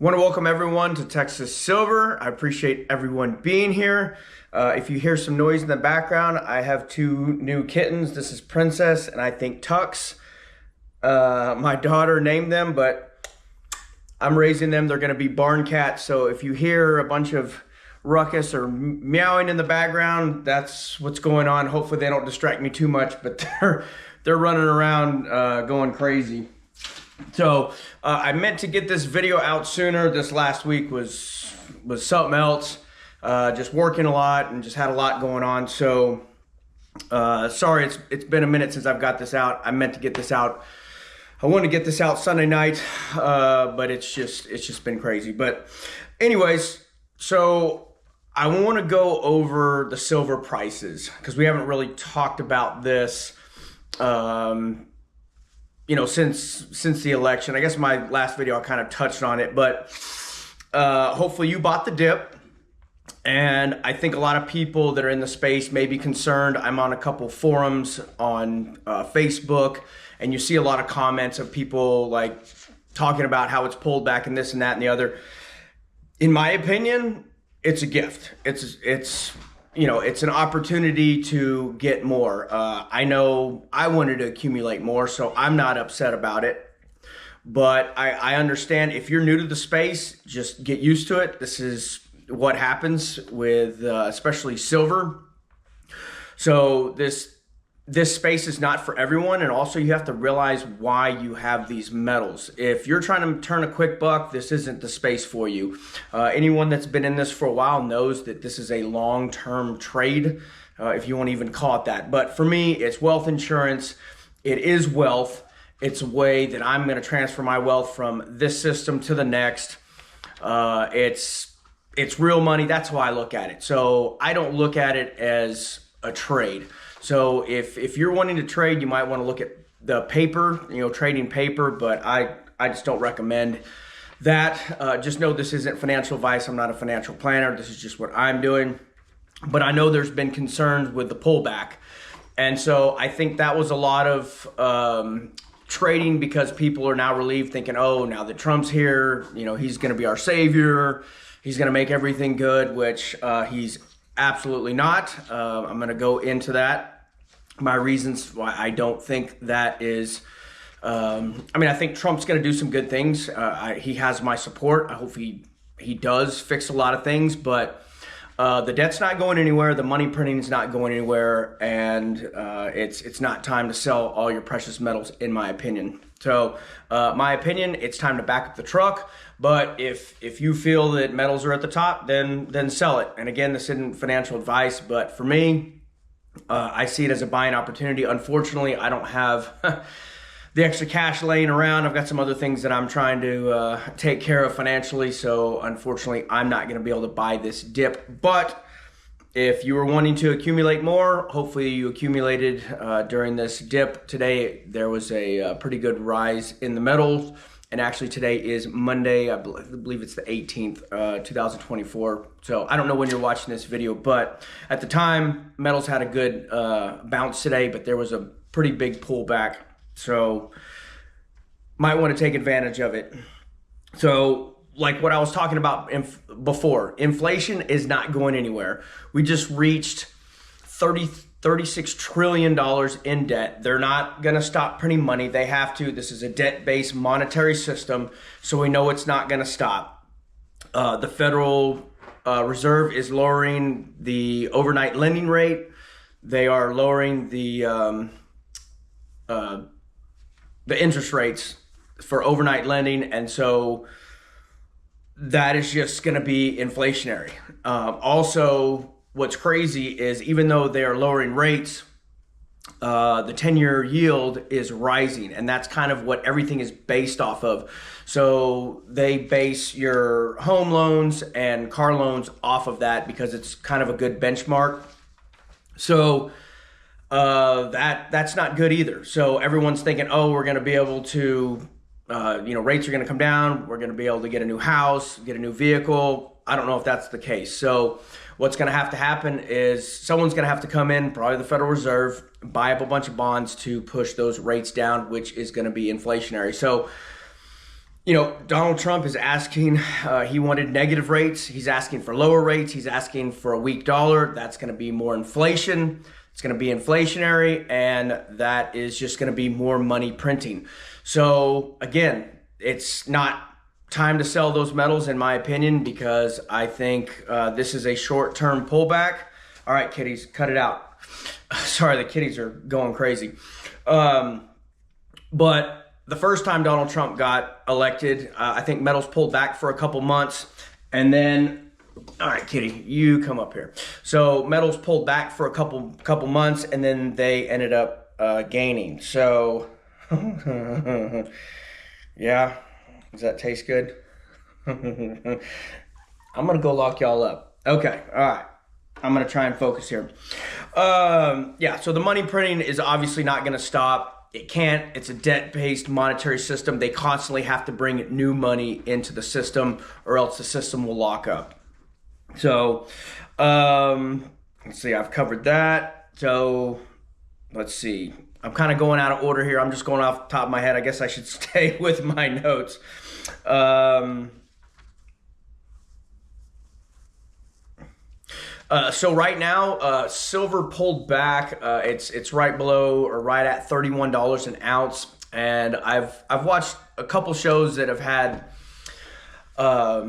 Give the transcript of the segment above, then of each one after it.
Want to welcome everyone to Texas Silver. I appreciate everyone being here. If you hear some noise in the background, I have two new kittens. This is Princess and I think Tux. My daughter named them, but I'm raising them. They're going to be barn cats. So if you hear a bunch of ruckus or meowing in the background, that's what's going on. Hopefully they don't distract me too much, but they're running around going crazy. So I meant to get this video out sooner. This last week was something else. Just working a lot and just had a lot going on. So sorry, it's been a minute since I've got this out. I meant to get this out. I wanted to get this out Sunday night, but it's just been crazy. But anyways, so I want to go over the silver prices because we haven't really talked about this. Since the election. I guess my last video I kind of touched on it, but hopefully you bought the dip. And I think a lot of people that are in the space may be concerned. I'm on a couple forums on Facebook, and you see a lot of comments of people like talking about how it's pulled back and this and that and the other. In my opinion, it's a gift. It's an opportunity to get more. I know I wanted to accumulate more, so I'm not upset about it. But I understand if you're new to the space, just get used to it. This is what happens with especially silver. So this space is not for everyone, and also you have to realize why you have these metals. If you're trying to turn a quick buck, this isn't the space for you. Anyone that's been in this for a while knows that this is a long-term trade, if you want to even call it that. But for me, it's wealth insurance. It is wealth. It's a way that I'm going to transfer my wealth from this system to the next. It's real money. That's how I look at it. So I don't look at it as a trade. So if you're wanting to trade, you might want to look at the paper, trading paper, but I just don't recommend that. Just know this isn't financial advice. I'm not a financial planner. This is just what I'm doing. But I know there's been concerns with the pullback. And so I think that was a lot of trading because people are now relieved thinking, oh, now that Trump's here, he's going to be our savior. He's going to make everything good, which he's absolutely not. I'm going to go into that. My reasons why I don't think that is, I think Trump's going to do some good things. He has my support. I hope he does fix a lot of things, but the debt's not going anywhere. The money printing is not going anywhere. And it's not time to sell all your precious metals, in my opinion. So my opinion, it's time to back up the truck. But if you feel that metals are at the top, then sell it. And again, this isn't financial advice, but for me, I see it as a buying opportunity. Unfortunately, I don't have the extra cash laying around. I've got some other things that I'm trying to take care of financially. So unfortunately, I'm not going to be able to buy this dip. But if you were wanting to accumulate more, hopefully you accumulated during this dip. Today, there was a pretty good rise in the metals. And actually today is Monday, I believe it's the 18th, 2024. So I don't know when you're watching this video, but at the time, metals had a good bounce today, but there was a pretty big pullback. So might want to take advantage of it. So like what I was talking about before, inflation is not going anywhere. We just reached $36 trillion in debt. They're not going to stop printing money. They have to. This is a debt-based monetary system, so we know it's not going to stop. The Federal Reserve is lowering the overnight lending rate. They are lowering the interest rates for overnight lending, and so that is just going to be inflationary. Also, what's crazy is even though they are lowering rates, the 10-year yield is rising, and that's kind of what everything is based off of. So they base your home loans and car loans off of that because it's kind of a good benchmark. So that's not good either. So everyone's thinking, oh, we're going to be able to, rates are going to come down. We're going to be able to get a new house, get a new vehicle. I don't know if that's the case. So what's going to have to happen is someone's going to have to come in, probably the Federal Reserve, buy up a bunch of bonds to push those rates down, which is going to be inflationary. So Donald Trump is asking, he wanted negative rates. He's asking for lower rates. He's asking for a weak dollar. That's going to be more inflation. It's going to be inflationary, and that is just going to be more money printing. So again, it's not time to sell those metals, in my opinion, because I think this is a short-term pullback. All right, kitties, cut it out. Sorry, the kitties are going crazy. But the first time Donald Trump got elected, I think metals pulled back for a couple months, and then, all right, kitty, you come up here. So metals pulled back for a couple months, and then they ended up gaining. So, yeah, does that taste good? I'm gonna go lock y'all up. Okay, all right. I'm gonna try and focus here. Yeah, so the money printing is obviously not gonna stop. It can't. It's a debt-based monetary system. They constantly have to bring new money into the system, or else the system will lock up. So, let's see. I've covered that. So, let's see. I'm kind of going out of order here. I'm just going off the top of my head. I guess I should stay with my notes. So right now, silver pulled back. It's right below or right at $31 an ounce, and I've watched a couple shows that have had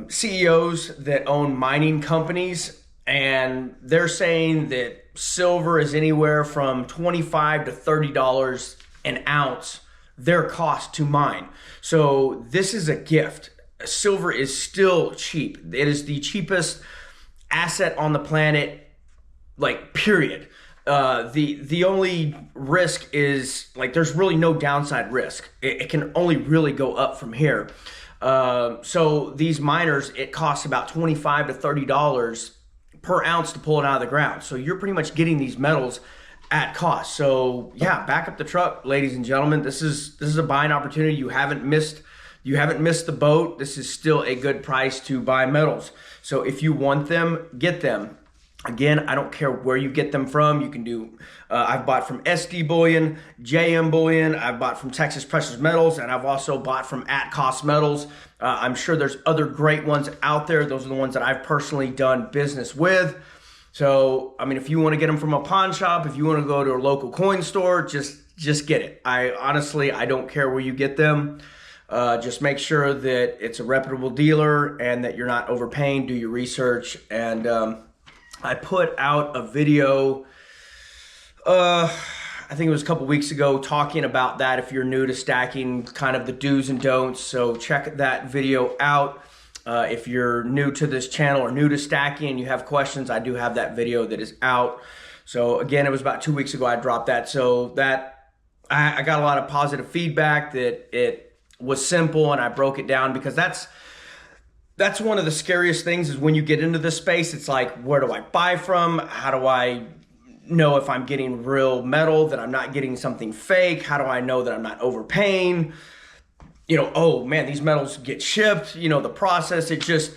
CEOs that own mining companies, and they're saying that silver is anywhere from $25 to $30 an ounce, their cost to mine. So this is a gift. Silver is still cheap. It is the cheapest asset on the planet, like, period. The only risk is, like, there's really no downside risk. It can only really go up from here. So these miners, it costs about $25 to $30 per ounce to pull it out of the ground. So you're pretty much getting these metals at cost. So yeah, back up the truck, ladies and gentlemen. This is a buying opportunity. You haven't missed the boat. This is still a good price to buy metals. So if you want them, get them. Again, I don't care where you get them from. You can do, I've bought from SD Bullion, JM Bullion, I've bought from Texas Precious Metals, and I've also bought from At Cost Metals. I'm sure there's other great ones out there. Those are the ones that I've personally done business with. So, I mean, if you want to get them from a pawn shop, if you want to go to a local coin store, just get it. I don't care where you get them. Just make sure that it's a reputable dealer and that you're not overpaying. Do your research. And I put out a video, I think it was a couple weeks ago, talking about that. If you're new to stacking, kind of the do's and don'ts. So check that video out. If you're new to this channel or new to stacking and you have questions, I do have that video that is out. So again, it was about 2 weeks ago I dropped that. So that I got a lot of positive feedback that it was simple, and I broke it down, because that's one of the scariest things is when you get into this space. It's like, where do I buy from? How do I know if I'm getting real metal, that I'm not getting something fake? How do I know that I'm not overpaying? Oh man, these metals get shipped, the process. It just,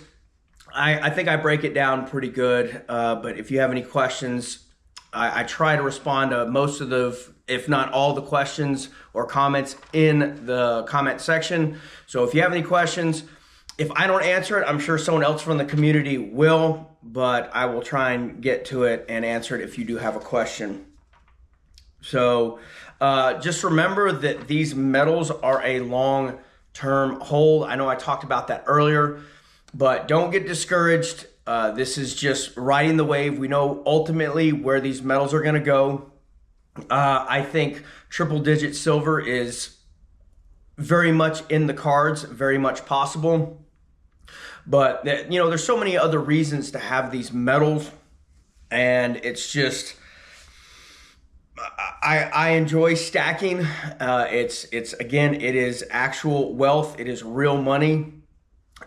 I think I break it down pretty good. But if you have any questions, I try to respond to most of if not all the questions or comments in the comment section. So if you have any questions, if I don't answer it, I'm sure someone else from the community will, but I will try and get to it and answer it if you do have a question. So just remember that these metals are a long-term hold. I know I talked about that earlier, but don't get discouraged. This is just riding the wave. We know ultimately where these metals are going to go. I think triple-digit silver is very much in the cards, very much possible. But there's so many other reasons to have these metals, and it's just, I enjoy stacking. It's again, it is actual wealth. It is real money,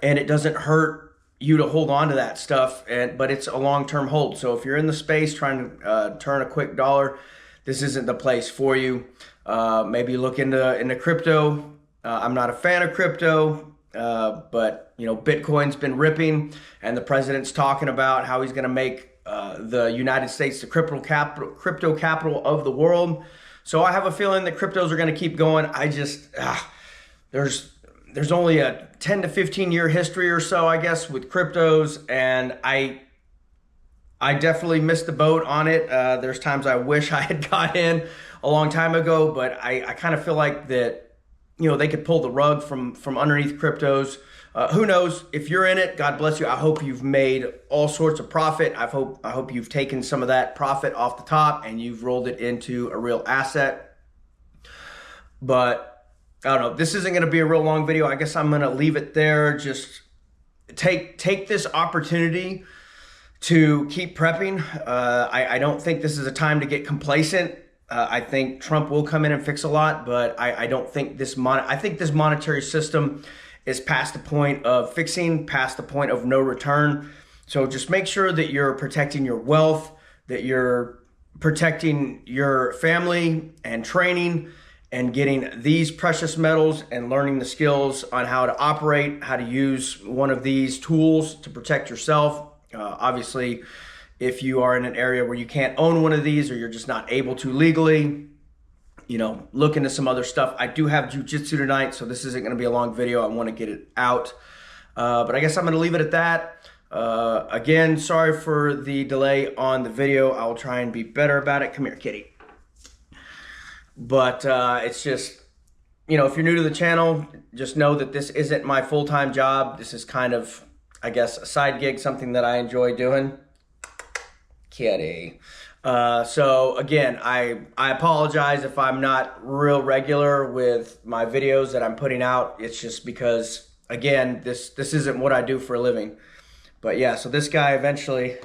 and it doesn't hurt you to hold on to that stuff. But it's a long-term hold. So if you're in the space trying to turn a quick dollar, this isn't the place for you. Maybe look into crypto. I'm not a fan of crypto, but Bitcoin's been ripping, and the president's talking about how he's going to make the United States the crypto capital of the world. So I have a feeling that cryptos are going to keep going. There's there's only a 10 to 15 year history or so, I guess, with cryptos, and I definitely missed the boat on it. There's times I wish I had got in a long time ago, but I kind of feel like that, you know, they could pull the rug from underneath cryptos. Who knows? If you're in it, God bless you. I hope you've made all sorts of profit. I hope you've taken some of that profit off the top and you've rolled it into a real asset. But I don't know. This isn't going to be a real long video. I guess I'm going to leave it there. Just take this opportunity to keep prepping. I don't think this is a time to get complacent. I think Trump will come in and fix a lot, but I don't think I think this monetary system is past the point of fixing, past the point of no return. So just make sure that you're protecting your wealth, that you're protecting your family and training and getting these precious metals and learning the skills on how to operate, how to use one of these tools to protect yourself. Obviously, if you are in an area where you can't own one of these or you're just not able to legally, you know, look into some other stuff. I do have jujitsu tonight, so this isn't going to be a long video. I want to get it out. But I guess I'm going to leave it at that. Again, sorry for the delay on the video. I will try and be better about it. Come here, kitty. But it's just, you know, if you're new to the channel, just know that this isn't my full-time job. This is kind of, I guess, a side gig, something that I enjoy doing. Kitty. So again, I apologize if I'm not real regular with my videos that I'm putting out. It's just because, again, this isn't what I do for a living. But yeah, so this guy eventually,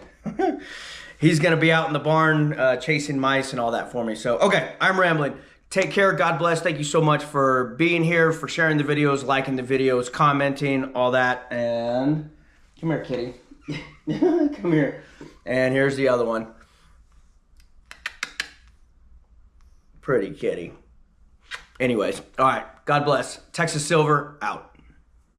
he's going to be out in the barn chasing mice and all that for me. So, okay, I'm rambling. Take care. God bless. Thank you so much for being here, for sharing the videos, liking the videos, commenting, all that. And come here, kitty. Come here. And here's the other one. Pretty kitty. Anyways, all right. God bless. Texas Silver out.